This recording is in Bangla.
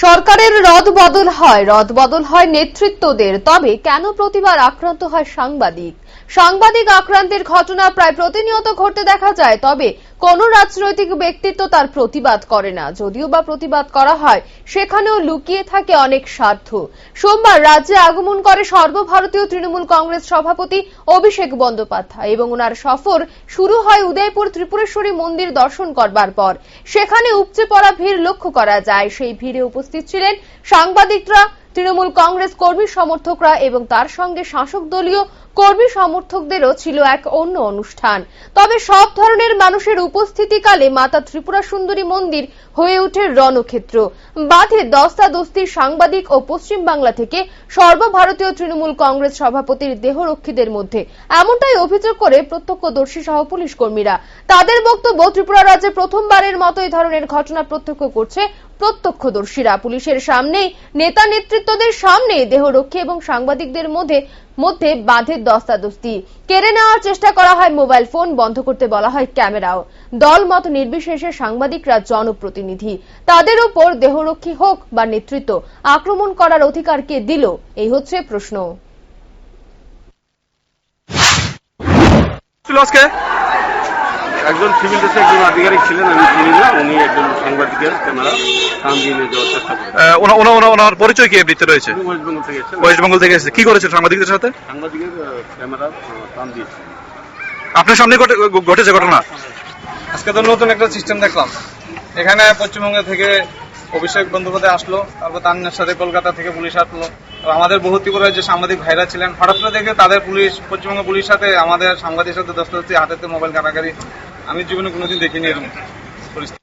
সরকারের রদবদল হয় নেতৃত্বদের, তবে কেন প্রতিবার আক্রান্ত হয় সাংবাদিক আক্রান্তের ঘটনা প্রায় প্রতিনিয়ত ঘটতে দেখা যায়। তবে কোন রাজনৈতিক ব্যক্তিত্ব তার প্রতিবাদ করে না, যদিও বা প্রতিবাদ করা হয় সেখানেও লুকিয়ে থাকে অনেক স্বার্থ। সোমবার রাজ্যে আগমন করে সর্বভারতীয় তৃণমূল কংগ্রেস সভাপতি অভিষেক বন্দ্যোপাধ্যায় এবং ওনার সফর শুরু হয় উদয়পুর ত্রিপুরেশ্বরী মন্দির দর্শন করবার পর। সেখানে উপচে পড়া ভিড় লক্ষ্য করা যায়। সেই ভিড়ে উপস্থিত ছিলেন সাংবাদিকরা, তৃণমূল কংগ্রেস কর্মী সমর্থকরা এবং তার সঙ্গে শাসক দলীয় কর্মী সমর্থকদেরও ছিল এক অন্য অনুষ্ঠান। তবে সব ধরনের মানুষের উপস্থিতিকালে মাতা ত্রিপুরা সুন্দরী মন্দির হয়ে ওঠে রণক্ষেত্র। বাধে দস্তাদস্তি সাংবাদিক ও পশ্চিম বাংলা থেকে সর্বভারতীয় তৃণমূল কংগ্রেস সভাপতির দেহরক্ষীদের মধ্যে, এমনটাই অভিযোগ করে প্রত্যক্ষদর্শী সহ পুলিশ কর্মীরা। তাদের বক্তব্য, ত্রিপুরা রাজ্যে প্রথমবারের মতো এই ধরনের ঘটনা প্রত্যক্ষ করছে প্রত্যক্ষদর্শীরা। পুলিশের সামনেই, নেতা নেতৃত্বদের সামনেই দেহরক্ষী এবং সাংবাদিকদের মধ্যে বাঁধে দস্তাদস্তি। কেড়ে নেওয়ার চেষ্টা করা হয় মোবাইল ফোন, বন্ধ করতে বলা হয় ক্যামেরাও। দলমত নির্বিশেষে সাংবাদিকরা জনপ্রতিনিধি, তাদের উপর দেহরক্ষী হোক বা নেতৃত্ব, আক্রমণ করার অধিকার কে দিল, এই হচ্ছে প্রশ্ন। একজন সিভিল ড্রেসে একজন আধিকারিক ছিলেন, আমি চিনি না। উনি একজন সাংবাদিকের ক্যামেরা কান দিয়ে নিয়ে যাওয়ার চেষ্টা করেন। ওনার পরিচয় কি এমনিতে রয়েছে? ওয়েস্টবেঙ্গল থেকে এসেছেন। ওয়েস্টবেঙ্গল থেকে এসেছে। কি করেছেন সাংবাদিকদের সাথে? সাংবাদিকের ক্যামেরা কান দিয়েছে। আপনার সামনে ঘটেছে ঘটনা? আজকে তো নতুন একটা সিস্টেম দেখলাম। এখানে পশ্চিমবঙ্গ থেকে অভিষেক বন্দ্যোপাধ্যায় আসলো, তারপর তার সাথে কলকাতা থেকে পুলিশ আসলো। আমাদের বহু ত্রিপুরার যে সাংবাদিক ভাইরা ছিলেন, হঠাৎ করে দেখে তাদের পশ্চিমবঙ্গ পুলিশ সাথে আমাদের সাংবাদিকের সাথে দস্তাদস্তি, হাতে মোবাইল কাটাকারি। আমি জীবনে কোনোদিন দেখিনি এরকম পরিস্থিতি।